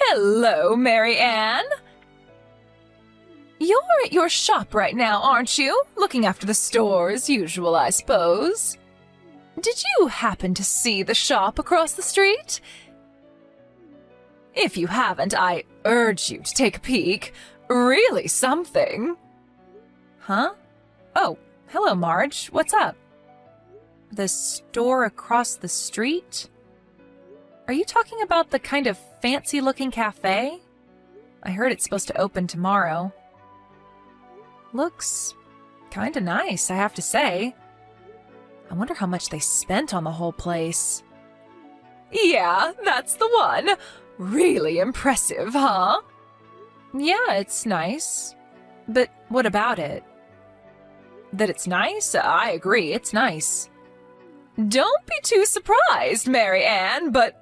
Hello, Mary Ann. You're at your shop right now, aren't you? Looking after the store as usual, I suppose. Did you happen to see the shop across the street? If you haven't, I urge you to take a peek. Really something. Huh? Oh, hello, Marge. What's up? The store across the street? Are you talking about the kind of fancy-looking cafe? I heard it's supposed to open tomorrow. Looks kinda nice, I have to say. I wonder how much they spent on the whole place. Yeah, that's the one. Really impressive, huh? Yeah, it's nice. But what about it? That it's nice? I agree, it's nice. Don't be too surprised, Mary Ann, but...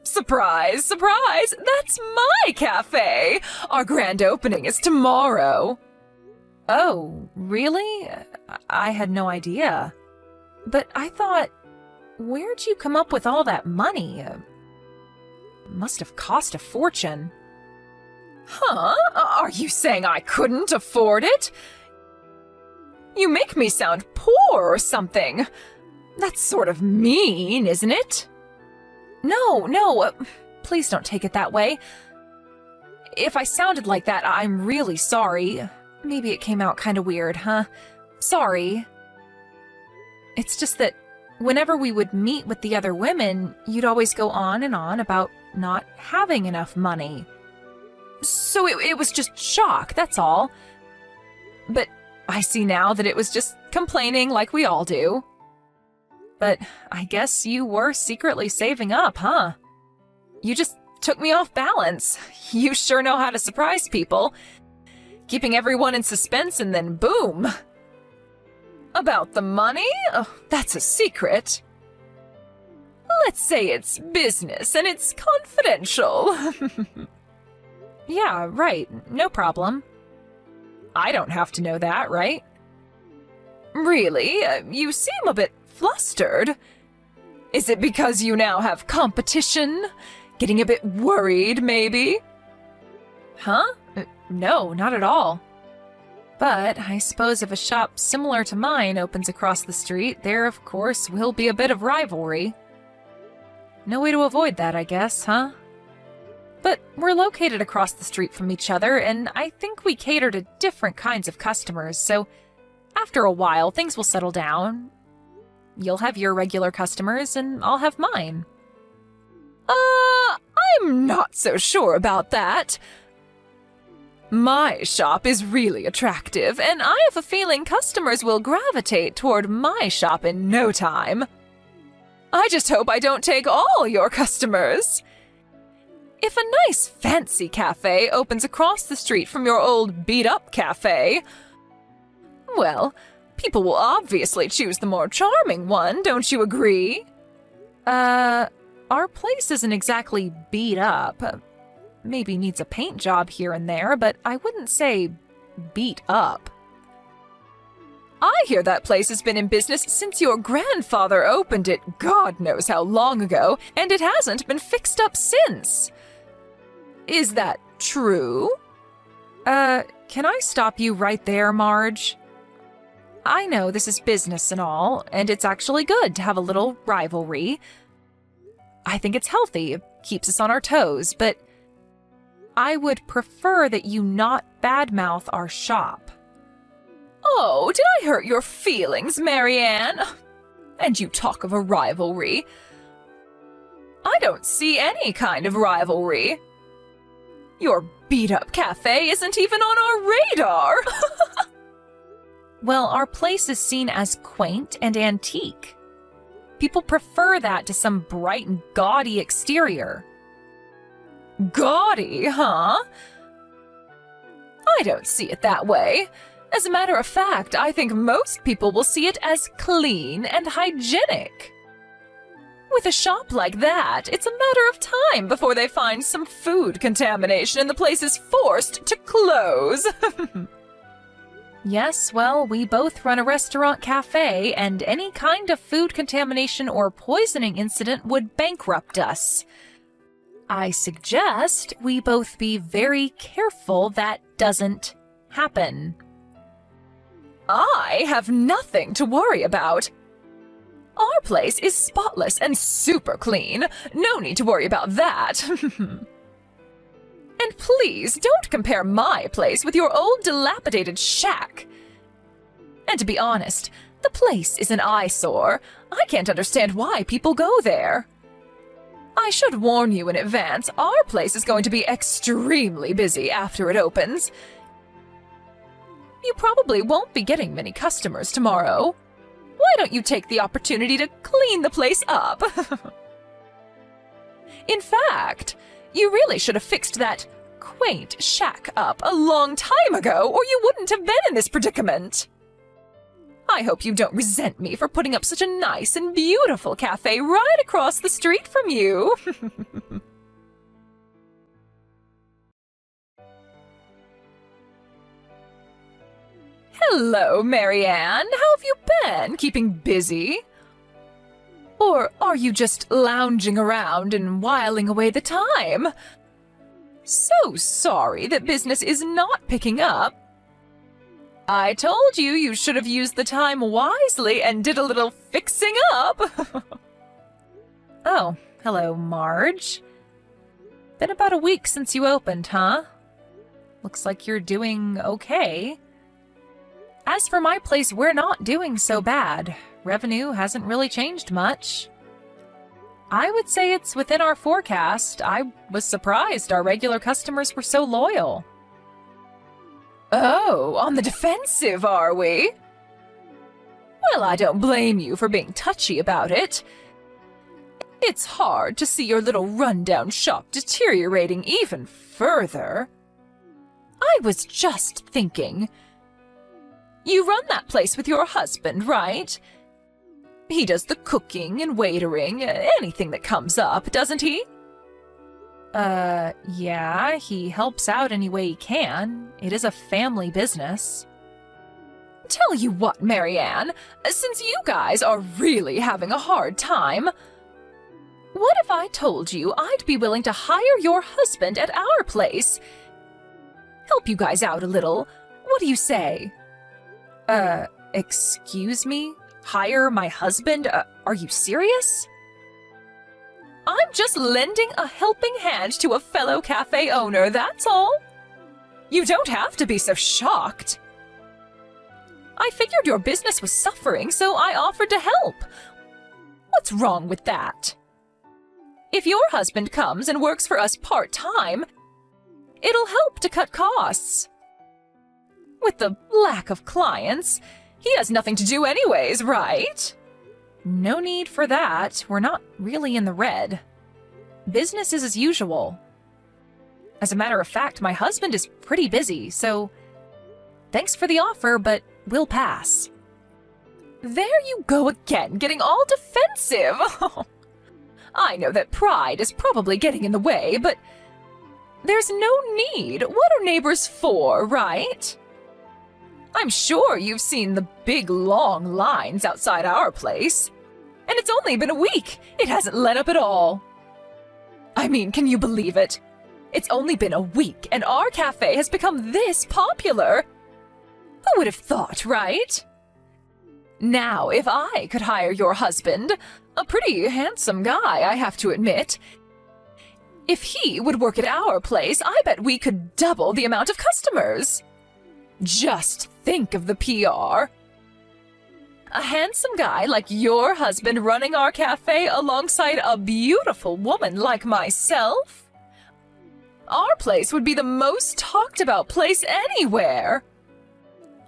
Surprise, surprise! That's my cafe! Our grand opening is tomorrow. Oh, really? I had no idea. But I thought, where'd you come up with all that money? Must have cost a fortune. Huh? Are you saying I couldn't afford it? You make me sound poor or something. That's sort of mean, isn't it? No, please don't take it that way. If I sounded like that, I'm really sorry. Maybe it came out kind of weird, huh? Sorry. It's just that whenever we would meet with the other women, you'd always go on and on about not having enough money. So it was just shock, that's all. But I see now that it was just complaining like we all do. But I guess you were secretly saving up, huh? You just took me off balance. You sure know how to surprise people. Keeping everyone in suspense and then boom. About the money? Oh, that's a secret. Let's say it's business and it's confidential. Yeah, right. No problem. I don't have to know that, right? Really? You seem a bit flustered. Is it because you now have competition? Getting a bit worried, maybe? Huh? No, not at all. But I suppose if a shop similar to mine opens across the street, there, of course, will be a bit of rivalry. No way to avoid that, I guess, huh? But we're located across the street from each other, and I think we cater to different kinds of customers, so after a while, things will settle down. You'll have your regular customers, and I'll have mine. I'm not so sure about that. My shop is really attractive, and I have a feeling customers will gravitate toward my shop in no time. I just hope I don't take all your customers. If a nice fancy cafe opens across the street from your old beat-up cafe, well, people will obviously choose the more charming one, don't you agree? Our place isn't exactly beat up. Maybe needs a paint job here and there, but I wouldn't say beat up. I hear that place has been in business since your grandfather opened it God knows how long ago, and it hasn't been fixed up since. Is that true? Can I stop you right there, Marge? I know this is business and all, and it's actually good to have a little rivalry. I think it's healthy, it keeps us on our toes, but I would prefer that you not badmouth our shop. Oh, did I hurt your feelings, Mary Ann? And you talk of a rivalry. I don't see any kind of rivalry. Your beat-up cafe isn't even on our radar. Well, our place is seen as quaint and antique. People prefer that to some bright and gaudy exterior. Gaudy, huh? I don't see it that way. As a matter of fact, I think most people will see it as clean and hygienic. With a shop like that, it's a matter of time before they find some food contamination and the place is forced to close. Yes, well, we both run a restaurant cafe, and any kind of food contamination or poisoning incident would bankrupt us. I suggest we both be very careful that doesn't happen. I have nothing to worry about. Our place is spotless and super clean. No need to worry about that. And please don't compare my place with your old dilapidated shack. And to be honest, the place is an eyesore. I can't understand why people go there. I should warn you in advance, our place is going to be extremely busy after it opens. You probably won't be getting many customers tomorrow. Why don't you take the opportunity to clean the place up? In fact, you really should have fixed that quaint shack up a long time ago, or you wouldn't have been in this predicament. I hope you don't resent me for putting up such a nice and beautiful cafe right across the street from you. Hello, Marianne. How have you been? Keeping busy? Or are you just lounging around and whiling away the time? So sorry that business is not picking up. I told you you should have used the time wisely and did a little fixing up. Oh, hello, Marge. Been about a week since you opened, huh? Looks like you're doing okay. As for my place, we're not doing so bad. Revenue hasn't really changed much. I would say it's within our forecast. I was surprised our regular customers were so loyal. Oh, on the defensive, are we? Well, I don't blame you for being touchy about it. It's hard to see your little rundown shop deteriorating even further. I was just thinking. You run that place with your husband, right? He does the cooking and waitering, anything that comes up, doesn't he? Yeah, he helps out any way he can. It is a family business. Tell you what, Marianne, since you guys are really having a hard time, what if I told you I'd be willing to hire your husband at our place? Help you guys out a little. What do you say? Excuse me? Hire my husband? Are you serious? I'm just lending a helping hand to a fellow cafe owner, that's all. You don't have to be so shocked. I figured your business was suffering, so I offered to help. What's wrong with that? If your husband comes and works for us part-time, it'll help to cut costs. With the lack of clients, he has nothing to do anyways, right? No need for that. We're not really in the red. Business is as usual. As a matter of fact, my husband is pretty busy, so thanks for the offer, but we'll pass. There you go again, getting all defensive. I know that pride is probably getting in the way, but there's no need. What are neighbors for, right? I'm sure you've seen the big long lines outside our place. And it's only been a week. It hasn't let up at all. I mean, can you believe it? It's only been a week and our cafe has become this popular. Who would have thought, right? Now, if I could hire your husband, a pretty handsome guy, I have to admit, if he would work at our place, I bet we could double the amount of customers. Just think of the PR. A handsome guy like your husband running our cafe alongside a beautiful woman like myself. Our place would be the most talked about place anywhere.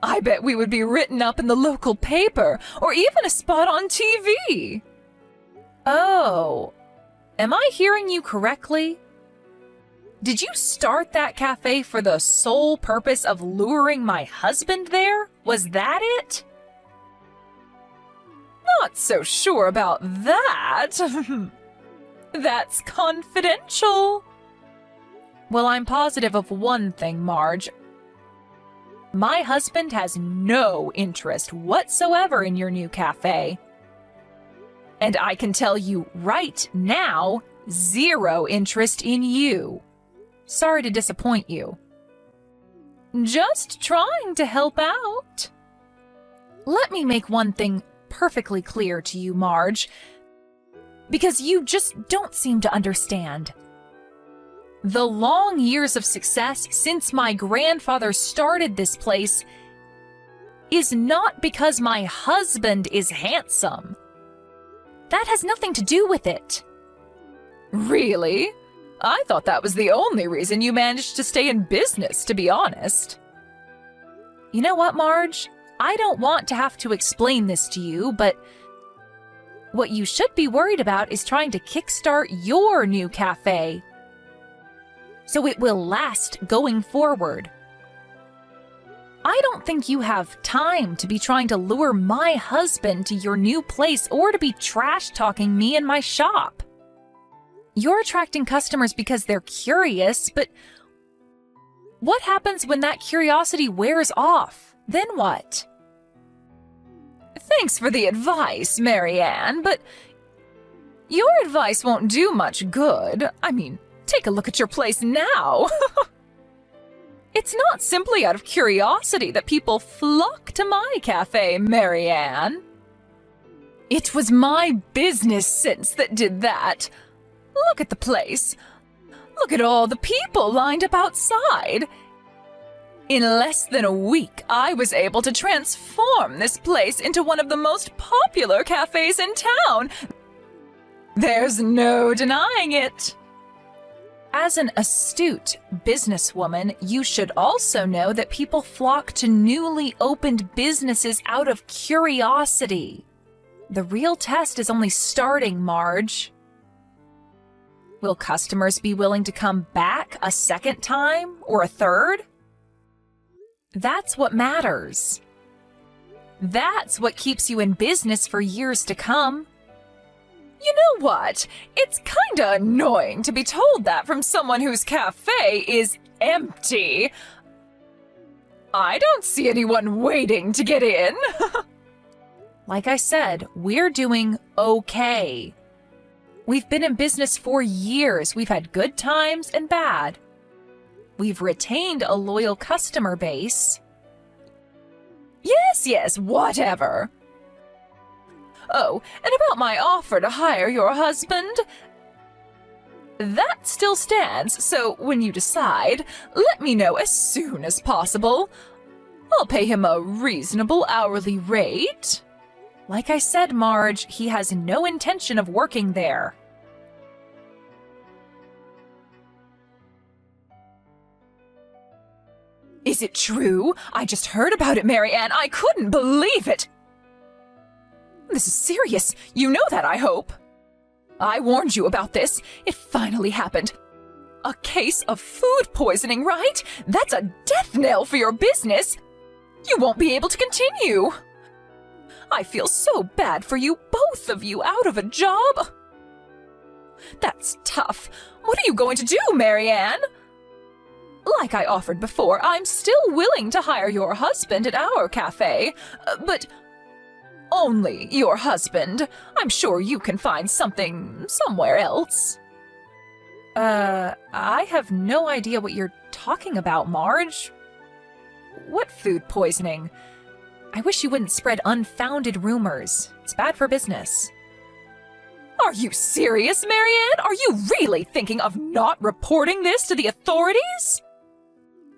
I bet we would be written up in the local paper or even a spot on TV. Oh, am I hearing you correctly? Did you start that cafe for the sole purpose of luring my husband there? Was that it? Not so sure about that. That's confidential. Well, I'm positive of one thing, Marge. My husband has no interest whatsoever in your new cafe. And I can tell you right now, zero interest in you. Sorry to disappoint you. Just trying to help out. Let me make one thing perfectly clear to you, Marge, because you just don't seem to understand. The long years of success since my grandfather started this place is not because my husband is handsome. That has nothing to do with it. Really? I thought that was the only reason you managed to stay in business, to be honest. You know what, Marge? I don't want to have to explain this to you, but what you should be worried about is trying to kickstart your new cafe, so it will last going forward. I don't think you have time to be trying to lure my husband to your new place or to be trash-talking me and my shop. You're attracting customers because they're curious, but what happens when that curiosity wears off? Then what? Thanks for the advice, Marianne, but your advice won't do much good. I mean, take a look at your place now. It's not simply out of curiosity that people flock to my cafe, Marianne. It was my business sense that did that. Look at the place. Look at all the people lined up outside. In less than a week, I was able to transform this place into one of the most popular cafes in town. There's no denying it. As an astute businesswoman, you should also know that people flock to newly opened businesses out of curiosity. The real test is only starting, Marge. Will customers be willing to come back a second time or a third? That's what matters. That's what keeps you in business for years to come. You know what? It's kinda annoying to be told that from someone whose cafe is empty. I don't see anyone waiting to get in. Like I said, we're doing okay. We've been in business for years. We've had good times and bad. We've retained a loyal customer base. Yes, whatever. Oh, and about my offer to hire your husband? That still stands, so when you decide, let me know as soon as possible. I'll pay him a reasonable hourly rate. Like I said, Marge, he has no intention of working there. Is it true? I just heard about it, Marianne. I couldn't believe it. This is serious. You know that, I hope. I warned you about this. It finally happened. A case of food poisoning, right? That's a death knell for your business. You won't be able to continue. I feel so bad for you, both of you, out of a job. That's tough. What are you going to do, Marianne? Like I offered before, I'm still willing to hire your husband at our cafe, but only your husband. I'm sure you can find something somewhere else. I have no idea what you're talking about, Marge. What food poisoning? I wish you wouldn't spread unfounded rumors. It's bad for business. Are you serious, Marianne? Are you really thinking of not reporting this to the authorities?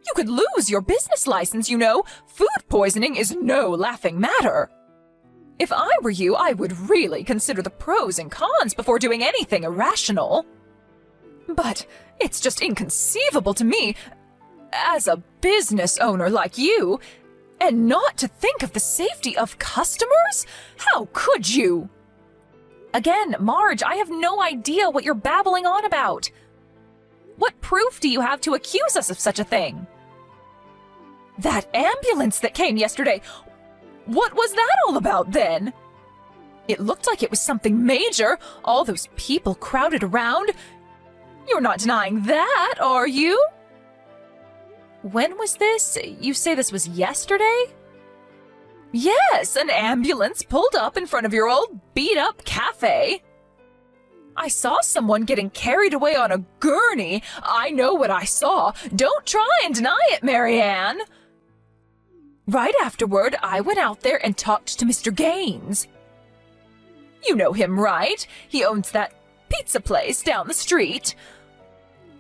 You could lose your business license, you know. Food poisoning is no laughing matter. If I were you, I would really consider the pros and cons before doing anything irrational. But it's just inconceivable to me, as a business owner like you, and not to think of the safety of customers? How could you? Again, Marge, I have no idea what you're babbling on about. What proof do you have to accuse us of such a thing? That ambulance that came yesterday, what was that all about then? It looked like it was something major, all those people crowded around. You're not denying that, are you? When was this? You say this was yesterday? Yes, an ambulance pulled up in front of your old beat-up cafe. I saw someone getting carried away on a gurney. I know what I saw. Don't try and deny it, Marianne. Right afterward, I went out there and talked to Mr. Gaines. You know him, right? He owns that pizza place down the street.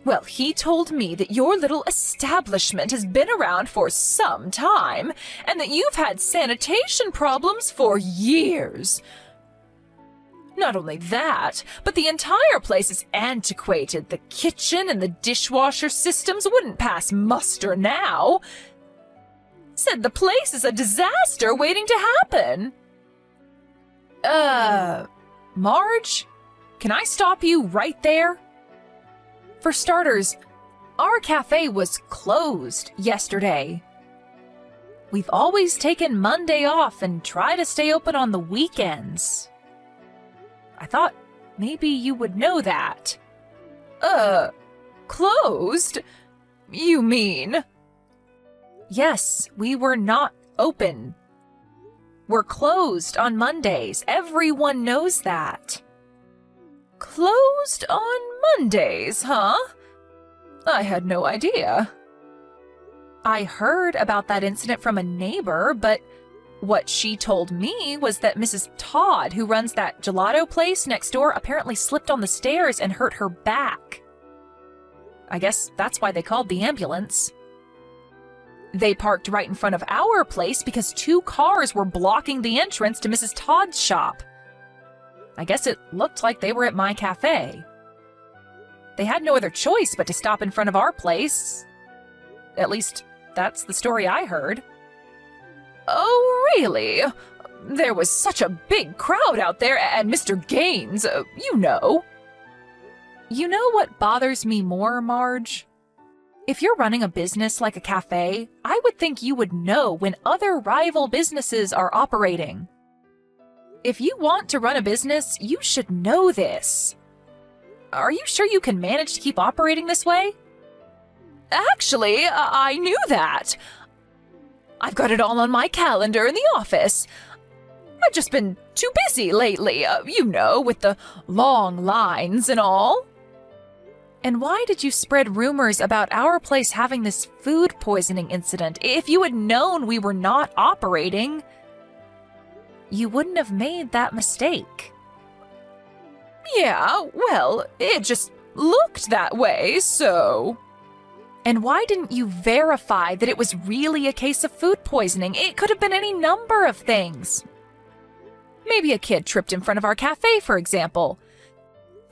Well, he told me that your little establishment has been around for some time and that you've had sanitation problems for years. Not only that, but the entire place is antiquated. The kitchen and the dishwasher systems wouldn't pass muster now. Said the place is a disaster waiting to happen. Marge, can I stop you right there? For starters, our cafe was closed yesterday. We've always taken Monday off and try to stay open on the weekends. I thought maybe you would know that. Closed? You mean? Yes, we were not open. We're closed on Mondays. Everyone knows that. Closed on Mondays, huh? I had no idea. I heard about that incident from a neighbor, but what she told me was that Mrs. Todd, who runs that gelato place next door, apparently slipped on the stairs and hurt her back. I guess that's why they called the ambulance. They parked right in front of our place because 2 cars were blocking the entrance to Mrs. Todd's shop. I guess it looked like they were at my cafe. They had no other choice but to stop in front of our place. At least, that's the story I heard. Oh, really? There was such a big crowd out there, and Mr. Gaines, you know. You know what bothers me more, Marge? If you're running a business like a cafe, I would think you would know when other rival businesses are operating. If you want to run a business, you should know this. Are you sure you can manage to keep operating this way? Actually, I knew that. I've got it all on my calendar in the office. I've just been too busy lately, you know, with the long lines and all. And why did you spread rumors about our place having this food poisoning incident? If you had known we were not operating, you wouldn't have made that mistake. Yeah, well, it just looked that way, so... And why didn't you verify that it was really a case of food poisoning? It could have been any number of things. Maybe a kid tripped in front of our cafe, for example.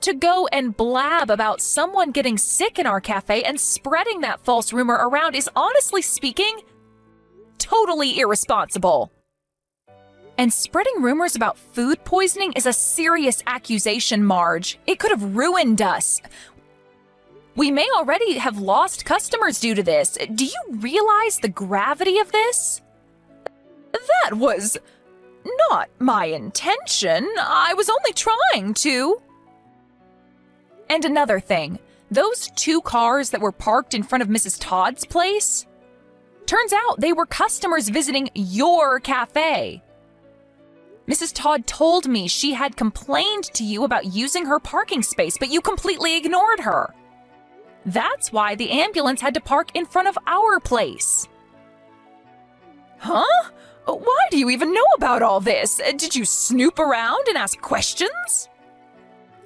To go and blab about someone getting sick in our cafe and spreading that false rumor around is, honestly speaking, totally irresponsible. And spreading rumors about food poisoning is a serious accusation, Marge. It could have ruined us. We may already have lost customers due to this. Do you realize the gravity of this? That was not my intention. I was only trying to. And another thing, those 2 cars that were parked in front of Mrs. Todd's place, turns out they were customers visiting your cafe. Mrs. Todd told me she had complained to you about using her parking space, but you completely ignored her. That's why the ambulance had to park in front of our place. Huh? Why do you even know about all this? Did you snoop around and ask questions?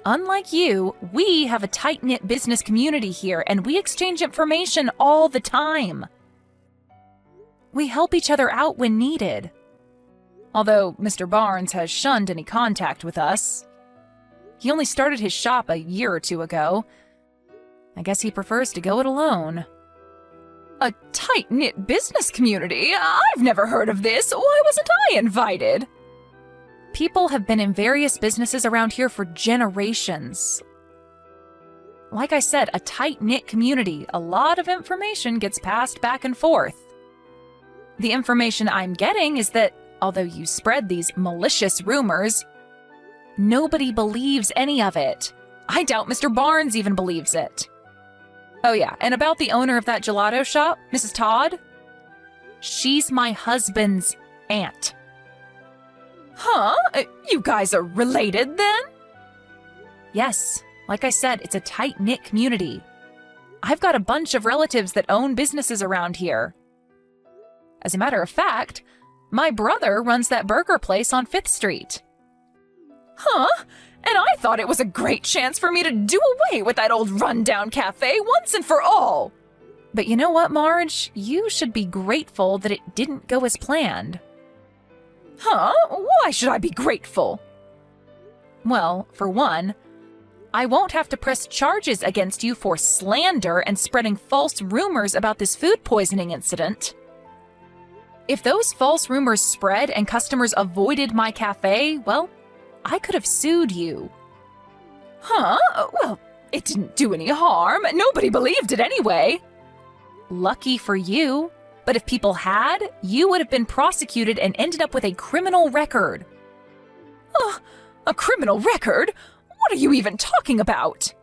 Unlike you, we have a tight-knit business community here, and we exchange information all the time. We help each other out when needed. Although Mr. Barnes has shunned any contact with us. He only started his shop a year or 2 ago. I guess he prefers to go it alone. A tight-knit business community? I've never heard of this. Why wasn't I invited? People have been in various businesses around here for generations. Like I said, a tight-knit community. A lot of information gets passed back and forth. The information I'm getting is that, although you spread these malicious rumors, nobody believes any of it. I doubt Mr. Barnes even believes it. Oh yeah, and about the owner of that gelato shop, Mrs. Todd? She's my husband's aunt. Huh? You guys are related then? Yes, like I said, it's a tight-knit community. I've got a bunch of relatives that own businesses around here. As a matter of fact, my brother runs that burger place on 5th Street. Huh? And I thought it was a great chance for me to do away with that old rundown cafe once and for all. But you know what, Marge? You should be grateful that it didn't go as planned. Huh? Why should I be grateful? Well, for one, I won't have to press charges against you for slander and spreading false rumors about this food poisoning incident. If those false rumors spread and customers avoided my cafe, well, I could have sued you. Huh? Well, it didn't do any harm. Nobody believed it anyway. Lucky for you. But if people had, you would have been prosecuted and ended up with a criminal record. A criminal record? What are you even talking about?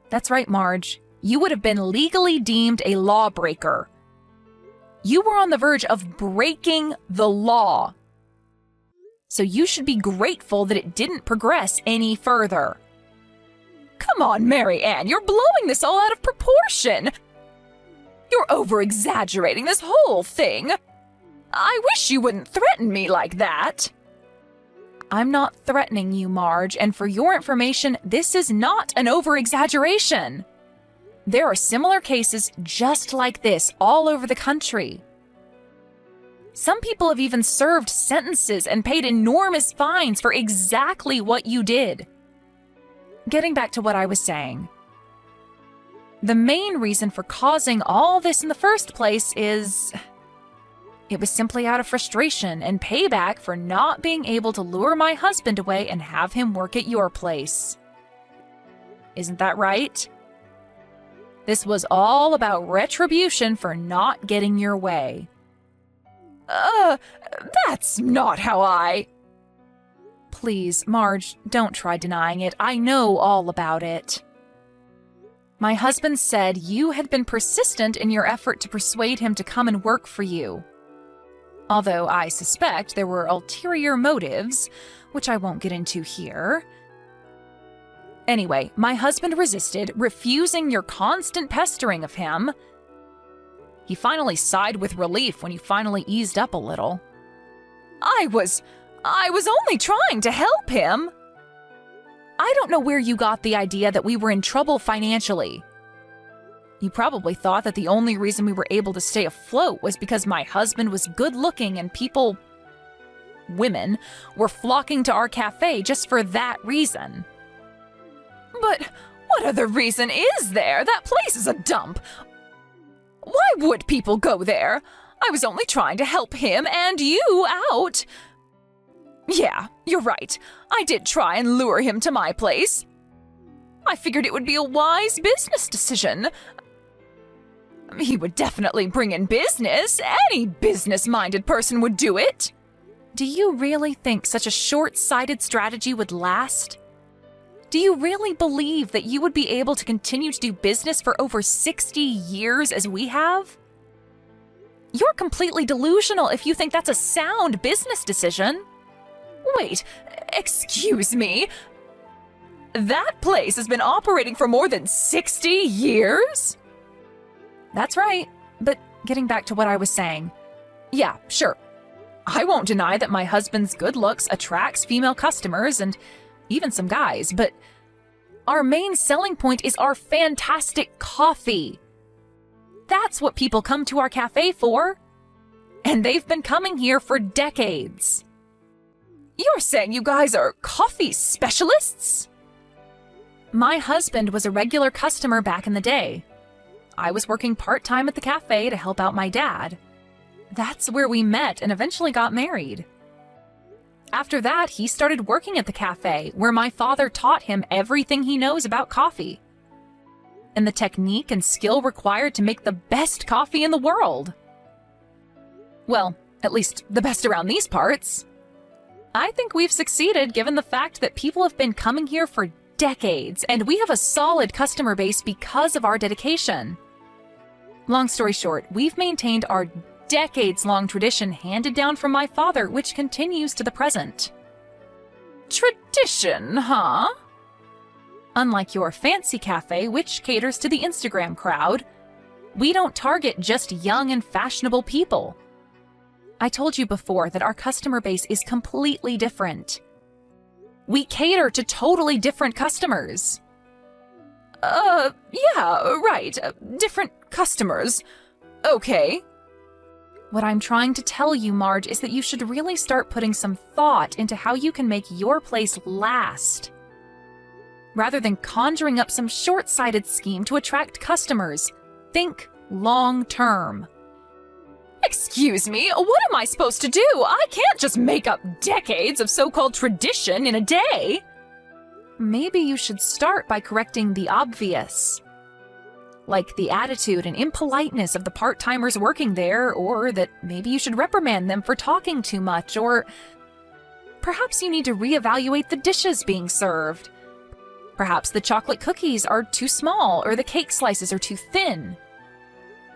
That's right, Marge. You would have been legally deemed a lawbreaker. You were on the verge of breaking the law. So you should be grateful that it didn't progress any further. Come on, Mary Ann, you're blowing this all out of proportion. You're over-exaggerating this whole thing. I wish you wouldn't threaten me like that. I'm not threatening you, Marge, and for your information, this is not an over-exaggeration. There are similar cases just like this all over the country. Some people have even served sentences and paid enormous fines for exactly what you did. Getting back to what I was saying. The main reason for causing all this in the first place is it was simply out of frustration and payback for not being able to lure my husband away and have him work at your place. Isn't that right? This was all about retribution for not getting your way. That's not how I... Please, Marge, don't try denying it. I know all about it. My husband said you had been persistent in your effort to persuade him to come and work for you. Although I suspect there were ulterior motives, which I won't get into here. Anyway, my husband resisted, refusing your constant pestering of him. He finally sighed with relief when you finally eased up a little. I was only trying to help him. I don't know where you got the idea that we were in trouble financially. You probably thought that the only reason we were able to stay afloat was because my husband was good-looking and women, were flocking to our cafe just for that reason. But what other reason is there? That place is a dump. Why would people go there? I was only trying to help him and you out. Yeah, you're right. I did try and lure him to my place. I figured it would be a wise business decision. He would definitely bring in business. Any business-minded person would do it. Do you really think such a short-sighted strategy would last? Do you really believe that you would be able to continue to do business for over 60 years as we have? You're completely delusional if you think that's a sound business decision. Wait, excuse me? That place has been operating for more than 60 years? That's right, but getting back to what I was saying. Yeah, sure. I won't deny that my husband's good looks attracts female customers and even some guys, but our main selling point is our fantastic coffee. That's what people come to our cafe for. And they've been coming here for decades. You're saying you guys are coffee specialists? My husband was a regular customer back in the day. I was working part-time at the cafe to help out my dad. That's where we met and eventually got married. After that, he started working at the cafe, where my father taught him everything he knows about coffee and the technique and skill required to make the best coffee in the world. Well, at least the best around these parts. I think we've succeeded given the fact that people have been coming here for decades, and we have a solid customer base because of our dedication. Long story short, we've maintained our decades-long tradition handed down from my father, which continues to the present. Tradition, huh? Unlike your fancy cafe, which caters to the Instagram crowd, we don't target just young and fashionable people. I told you before that our customer base is completely different. We cater to totally different customers. Yeah, right. Different customers. Okay. What I'm trying to tell you, Marge, is that you should really start putting some thought into how you can make your place last. Rather than conjuring up some short-sighted scheme to attract customers, think long-term. Excuse me, what am I supposed to do? I can't just make up decades of so-called tradition in a day. Maybe you should start by correcting the obvious. Like the attitude and impoliteness of the part-timers working there, or that maybe you should reprimand them for talking too much, or perhaps you need to reevaluate the dishes being served. Perhaps the chocolate cookies are too small, or the cake slices are too thin.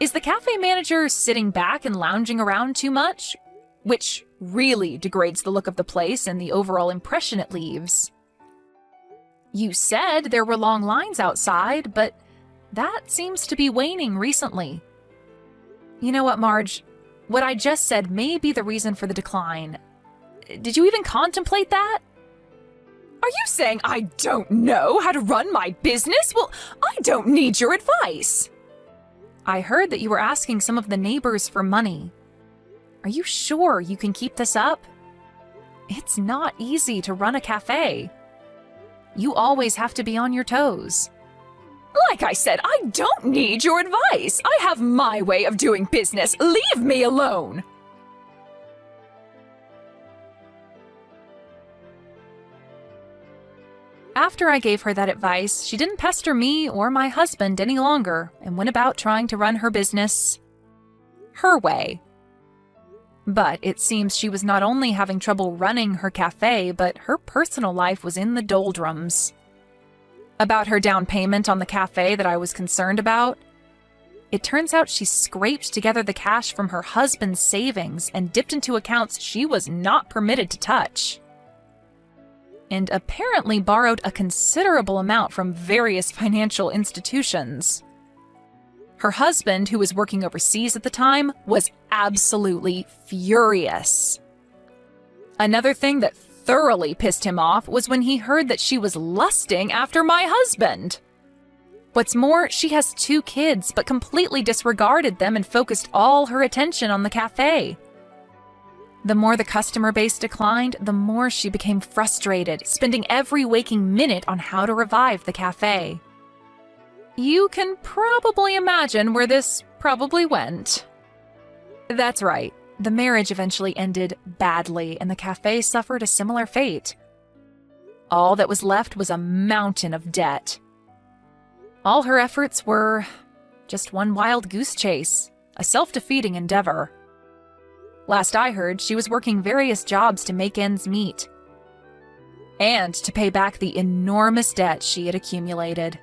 Is the cafe manager sitting back and lounging around too much? Which really degrades the look of the place and the overall impression it leaves. You said there were long lines outside, but that seems to be waning recently. You know what, Marge? What I just said may be the reason for the decline. Did you even contemplate that? Are you saying I don't know how to run my business? Well, I don't need your advice. I heard that you were asking some of the neighbors for money. Are you sure you can keep this up? It's not easy to run a cafe. You always have to be on your toes. Like I said, I don't need your advice. I have my way of doing business. Leave me alone. After I gave her that advice, she didn't pester me or my husband any longer and went about trying to run her business her way. But it seems she was not only having trouble running her cafe, but her personal life was in the doldrums. About her down payment on the cafe that I was concerned about, it turns out she scraped together the cash from her husband's savings and dipped into accounts she was not permitted to touch. And apparently borrowed a considerable amount from various financial institutions. Her husband, who was working overseas at the time, was absolutely furious. Another thing that thoroughly pissed him off was when he heard that she was lusting after my husband. What's more, she has 2 kids, but completely disregarded them and focused all her attention on the cafe. The more the customer base declined, the more she became frustrated, spending every waking minute on how to revive the cafe. You can probably imagine where this probably went. That's right. The marriage eventually ended badly, and the cafe suffered a similar fate. All that was left was a mountain of debt. All her efforts were just one wild goose chase, a self-defeating endeavor. Last I heard, she was working various jobs to make ends meet, and to pay back the enormous debt she had accumulated.